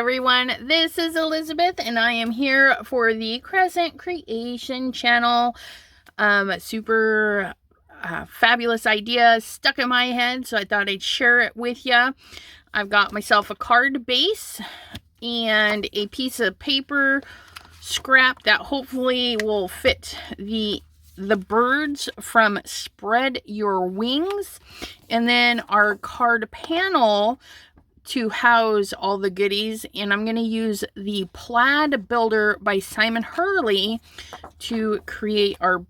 everyone, this is Elizabeth and I am here for the Crescent Creation channel. Super fabulous idea stuck in my head, so I thought I'd share it with you. I've got myself a card base and a piece of paper scrap that hopefully will fit the birds from Spread Your Wings, and then our card panel to house all the goodies. And I'm going to use the Plaid Builder by Simon Hurley to create our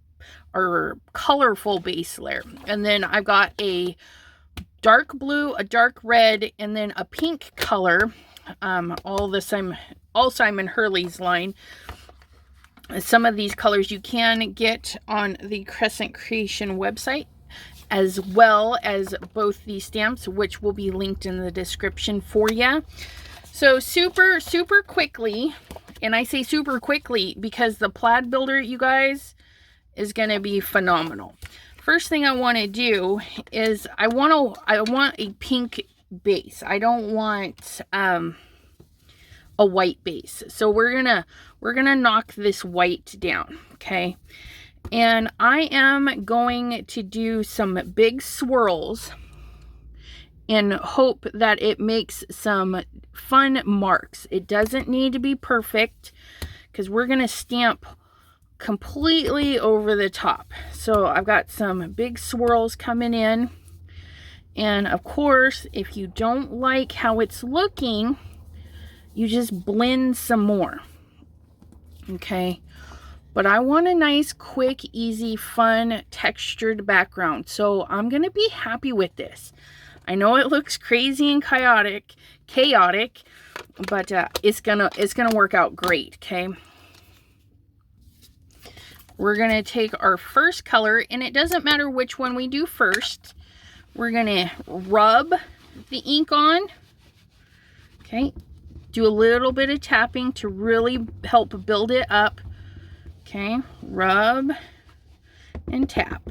colorful base layer. And then I've got a dark blue, a dark red, and then a pink color, all Simon Hurley's line. Some of these colors you can get on the Crescent Creation website, as well as both these stamps, which will be linked in the description for you. So super quickly, and I say super quickly because the Plaid Builder, you guys, is going to be phenomenal. First thing I want to do is I want a pink base. I don't want a white base. So we're gonna knock this white down, okay? And I am going to do some big swirls and hope that it makes some fun marks. It doesn't need to be perfect because we're gonna stamp completely over the top. So I've got some big swirls coming in, and of course, if you don't like how it's looking, you just blend some more, okay? But I want a nice, quick, easy, fun, textured background. So I'm going to be happy with this. I know it looks crazy and chaotic, but it's gonna work out great, okay? We're going to take our first color, and it doesn't matter which one we do first. We're going to rub the ink on, okay? Do a little bit of tapping to really help build it up. Okay, rub and tap.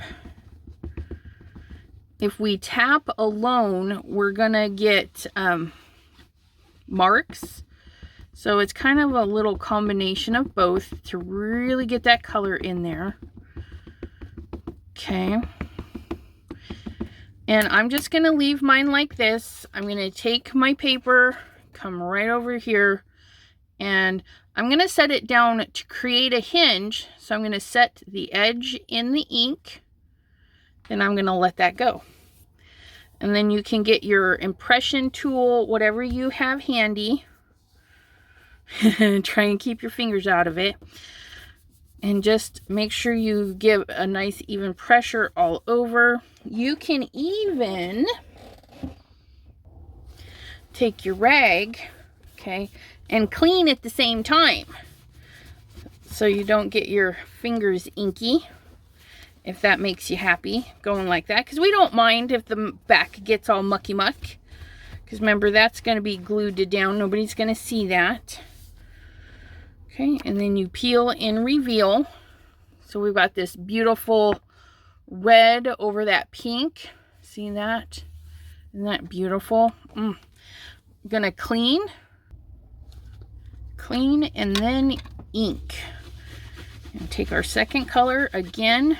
If we tap alone, we're gonna get marks. So it's kind of a little combination of both to really get that color in there. Okay. And I'm just gonna leave mine like this. I'm gonna take my paper, come right over here, and I'm going to set it down to create a hinge. So I'm going to set the edge in the ink, and I'm going to let that go. And then you can get your impression tool, whatever you have handy. Try and keep your fingers out of it. And just make sure you give a nice even pressure all over. You can even take your rag, okay, and clean at the same time, so you don't get your fingers inky, if that makes you happy, going like that, because we don't mind if the back gets all mucky muck, because remember, that's going to be glued down. Nobody's going to see that. Okay, and then you peel and reveal. So we've got this beautiful red over that pink. See that? Isn't that beautiful? I'm gonna clean, and then ink. And take our second color again,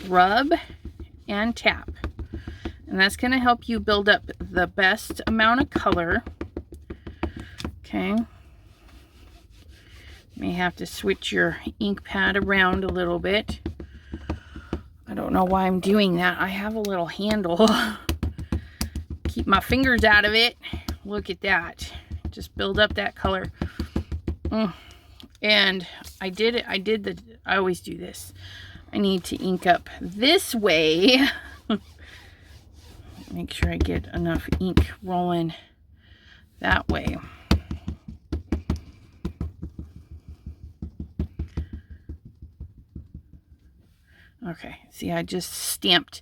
rub and tap. And that's gonna help you build up the best amount of color. Okay. May have to switch your ink pad around a little bit. I don't know why I'm doing that. I have a little handle. Keep my fingers out of it. Look at that. Just build up that color. And I always do this. I need to ink up this way. Make sure I get enough ink rolling that way. Okay, see, I just stamped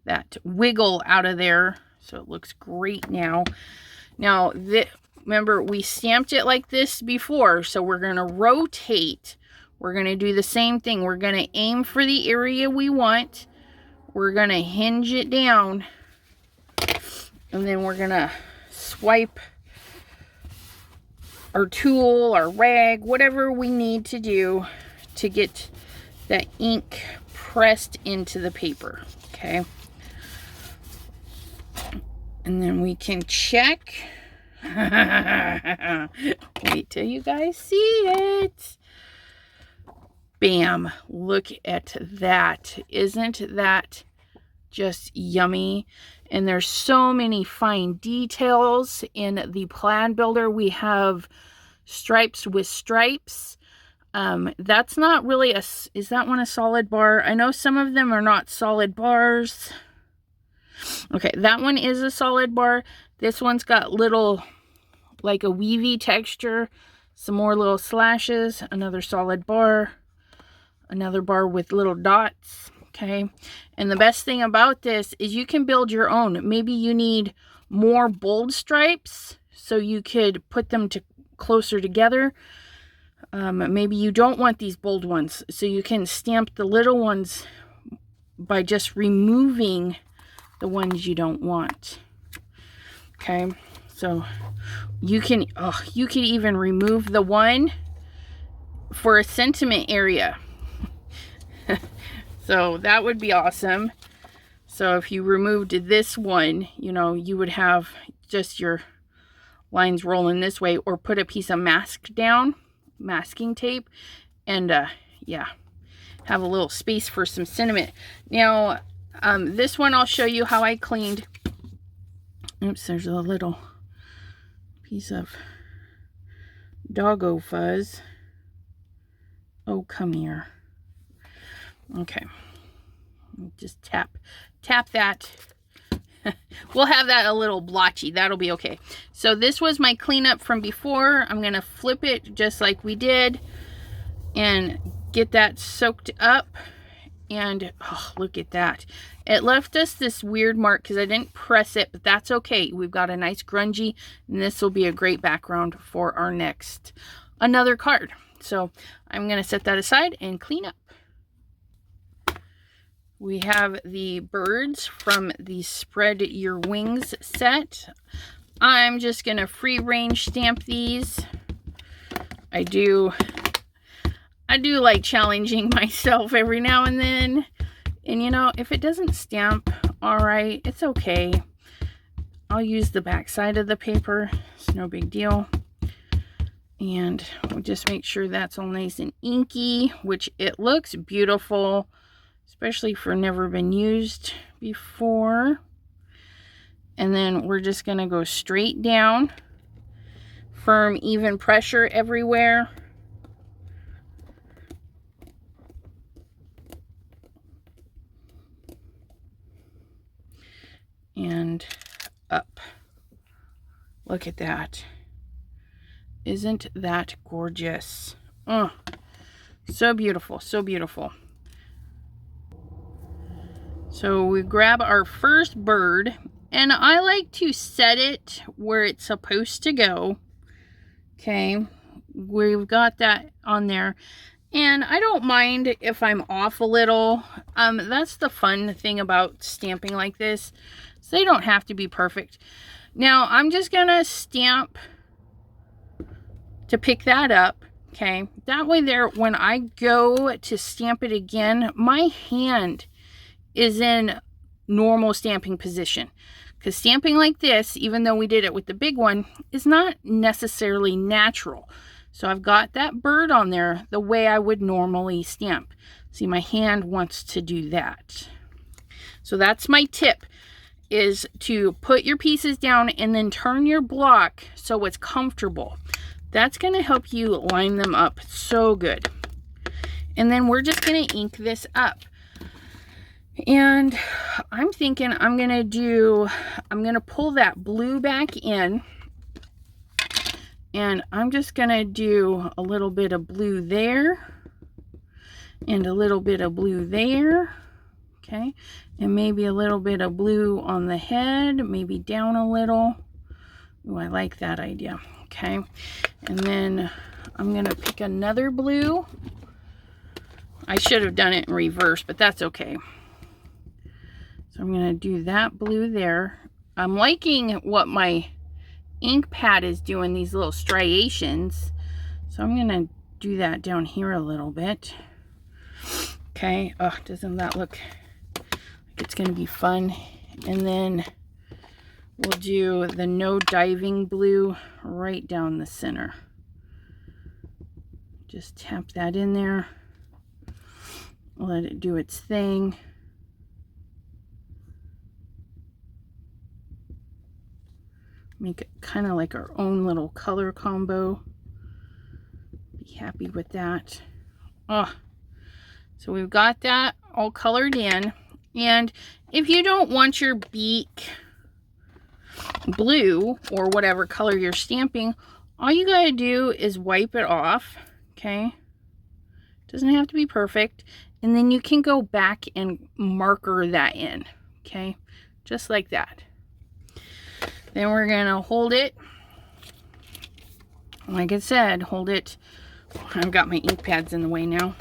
that wiggle out of there. So it looks great now. Now, remember, we stamped it like this before, so we're going to rotate. We're going to do the same thing. We're going to aim for the area we want. We're going to hinge it down, and then we're going to swipe our tool, our rag, whatever we need to do to get that ink pressed into the paper, okay? And then we can check. Wait till you guys see it. Bam, look at that. Isn't that just yummy? And there's so many fine details in the Plaid Builder. We have stripes with stripes. That's not really a, is that one a solid bar? I know some of them are not solid bars. Okay, that one is a solid bar. This one's got little, like a weavy texture. Some more little slashes, another solid bar, another bar with little dots, okay? And the best thing about this is you can build your own. Maybe you need more bold stripes, so you could put them closer together. Maybe you don't want these bold ones, so you can stamp the little ones by just removing the ones you don't want. Okay, so you can, you could even remove the one for a sentiment area. So that would be awesome. So if you removed this one, you know, you would have just your lines rolling this way, or put a piece of masking tape, and yeah, have a little space for some sentiment. Now, this one I'll show you how I cleaned. Oops, there's a little piece of doggo fuzz. Oh, come here. Okay, just tap that. We'll have that a little blotchy. That'll be okay. So this was my cleanup from before. I'm gonna flip it just like we did and get that soaked up. And oh, look at that. It left us this weird mark because I didn't press it, but that's okay. We've got a nice grungy, and this will be a great background for our next another card. So I'm gonna set that aside and clean up. We have the birds from the Spread Your Wings set. I'm just gonna free range stamp these. I do like challenging myself every now and then. And you know, if it doesn't stamp all right, it's okay. I'll use the back side of the paper. It's no big deal. And we'll just make sure that's all nice and inky, which it looks beautiful, especially for never been used before. And then we're just gonna go straight down, firm, even pressure everywhere. And up. Look at that. Isn't that gorgeous? Oh, so beautiful, so beautiful. So we grab our first bird, and I like to set it where it's supposed to go. Okay, we've got that on there. And I don't mind if I'm off a little. That's the fun thing about stamping like this. So they don't have to be perfect. Now I'm just gonna stamp to pick that up. Okay, that way there, when I go to stamp it again, my hand is in normal stamping position. Because stamping like this, even though we did it with the big one, is not necessarily natural. So I've got that bird on there the way I would normally stamp. See, my hand wants to do that. So that's my tip, is to put your pieces down and then turn your block so it's comfortable. That's going to help you line them up so good. And then we're just going to ink this up. And I'm thinking I'm going to pull that blue back in. And I'm just going to do a little bit of blue there. And a little bit of blue there. Okay. And maybe a little bit of blue on the head. Maybe down a little. Ooh, I like that idea. Okay. And then I'm going to pick another blue. I should have done it in reverse, but that's okay. So I'm going to do that blue there. I'm liking what my ink pad is doing these little striations. So I'm going to do that down here a little bit. Okay. Oh, doesn't that look like it's going to be fun? And then we'll do the No Diving blue right down the center. Just tap that in there. Let it do its thing. Make it kind of like our own little color combo. Be happy with that. Oh, so we've got that all colored in. And if you don't want your beak blue or whatever color you're stamping, all you gotta do is wipe it off. Okay, doesn't have to be perfect. And then you can go back and marker that in. Okay, just like that. Then we're gonna hold it, like I said, hold it. I've got my ink pads in the way now.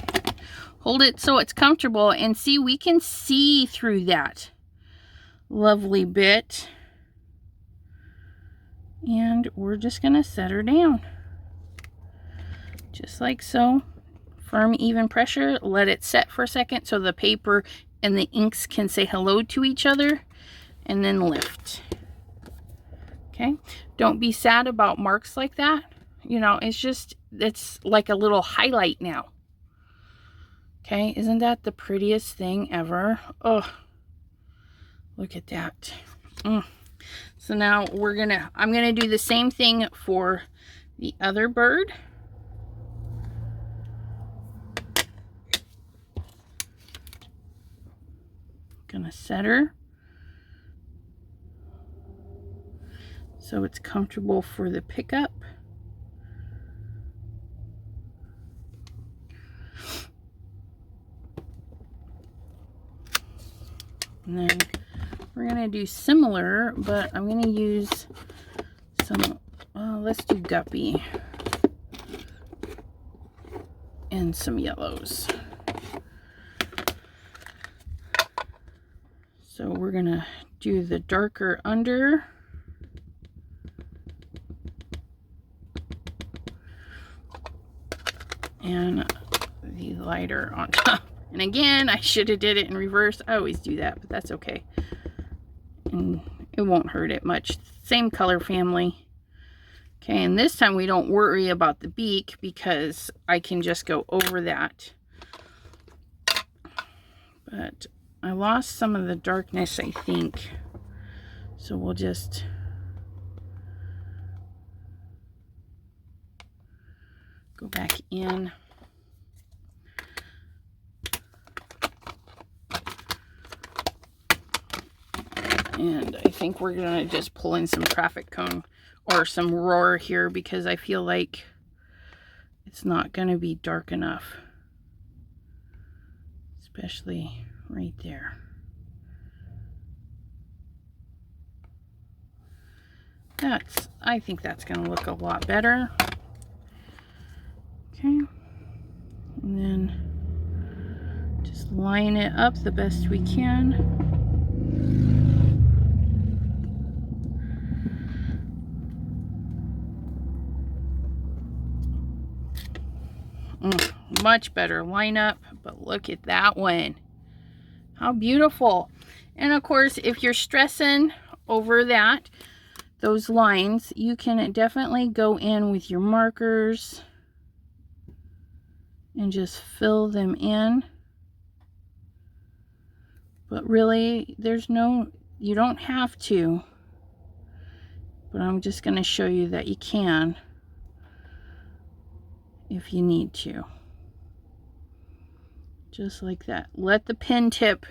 Hold it so it's comfortable, and see, we can see through that lovely bit. And we're just gonna set her down. Just like so. Firm, even pressure. Let it set for a second so the paper and the inks can say hello to each other, and then lift. Okay, don't be sad about marks like that. You know, it's like a little highlight now. Okay, isn't that the prettiest thing ever? Oh, look at that. So now I'm gonna do the same thing for the other bird. Gonna set her so it's comfortable for the pickup. And then we're gonna do similar, but I'm gonna use some, let's do guppy and some yellows. So we're gonna do the darker under. And the lighter on top. And again, I should have did it in reverse. I always do that, but that's okay. And it won't hurt it much. Same color family. Okay, and this time we don't worry about the beak because I can just go over that. But I lost some of the darkness, I think. So we'll just go back in. And I think we're gonna just pull in some traffic cone or some roar here because I feel like it's not gonna be dark enough, especially right there. I think that's gonna look a lot better. Okay, and then just line it up the best we can. Much better lineup, but look at that one. How beautiful. And of course, if you're stressing over those lines, you can definitely go in with your markers and just fill them in. But really, you don't have to. But I'm just going to show you that you can if you need to. Just like that. Let the pen tip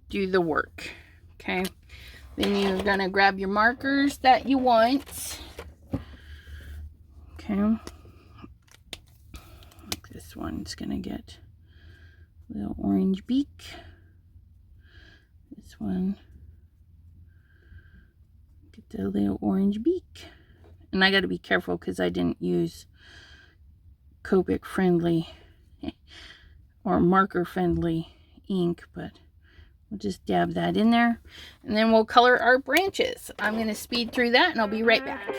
do the work. Okay. Then you're going to grab your markers that you want. Okay. Like this one's going to get a little orange beak. This one, get the little orange beak. And I got to be careful because I didn't use Copic friendly or marker friendly ink, but We'll just dab that in there, and then we'll color our branches. I'm going to speed through that, and I'll be right back.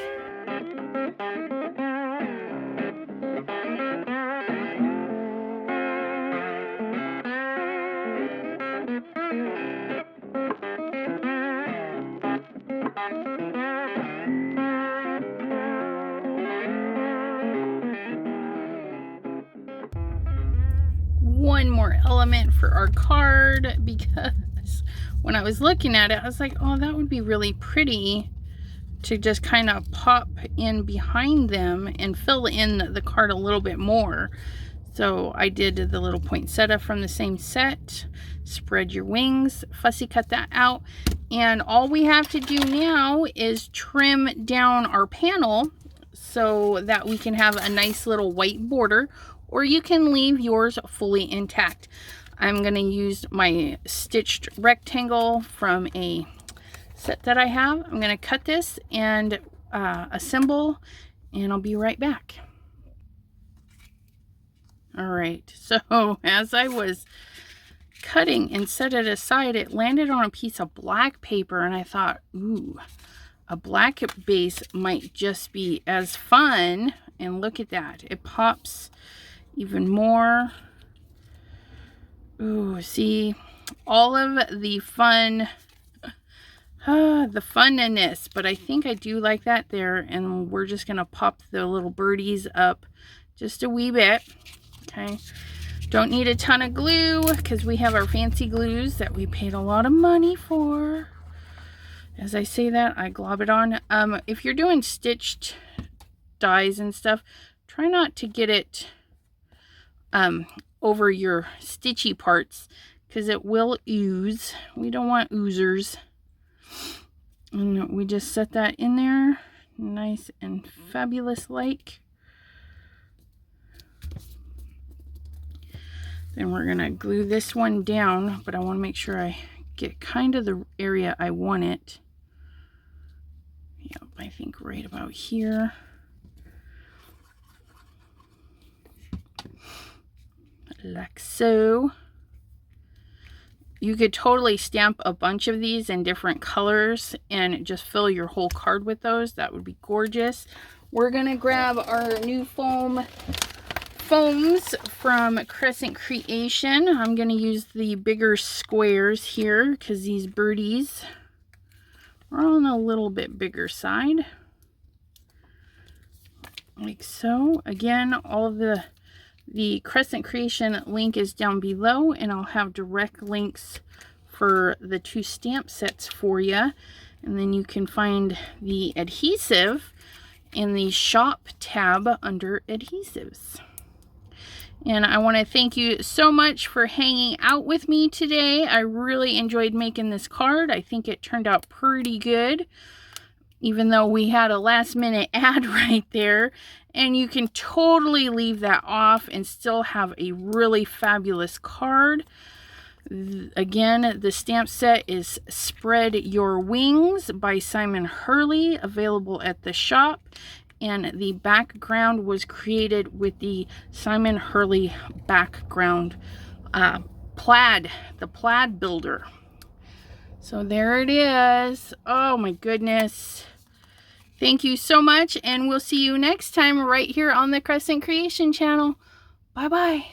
One more element for our card, because when I was looking at it, I was like, oh, that would be really pretty to just kind of pop in behind them and fill in the card a little bit more. So I did the little poinsettia from the same set. Spread your wings, fussy cut that out, and all we have to do now is trim down our panel so that we can have a nice little white border, or you can leave yours fully intact. I'm going to use my stitched rectangle from a set that I have. I'm going to cut this and assemble, and I'll be right back. All right, so as I was cutting and set it aside, it landed on a piece of black paper, and I thought, ooh, a black base might just be as fun. And look at that, it pops even more. Ooh, see, all of the fun, the funness, but I think I do like that there, and we're just gonna pop the little birdies up just a wee bit. Okay, don't need a ton of glue because we have our fancy glues that we paid a lot of money for. As I say that, I glob it on. If you're doing stitched dies and stuff, try not to get it over your stitchy parts, because it will ooze. We don't want oozers. And we just set that in there nice and fabulous like. Then we're gonna glue this one down, but I want to make sure I get kind of the area I want it. Yep, I think right about here. Like so. You could totally stamp a bunch of these in different colors and just fill your whole card with those. That would be gorgeous. We're gonna grab our new foams from Crescent Creation. I'm gonna use the bigger squares here because these birdies are on a little bit bigger side. Like so. Again, all of the Crescent Creation link is down below, and I'll have direct links for the 2 stamp sets for you. And then you can find the adhesive in the shop tab under adhesives. And I want to thank you so much for hanging out with me today. I really enjoyed making this card. I think it turned out pretty good, even though we had a last minute ad right there. And you can totally leave that off and still have a really fabulous card. Again, the stamp set is Spread Your Wings by Simon Hurley, available at the shop. And the background was created with the Simon Hurley background plaid, the plaid builder. So there it is. Oh my goodness. Thank you so much, and we'll see you next time right here on the Crescent Creation channel. Bye-bye.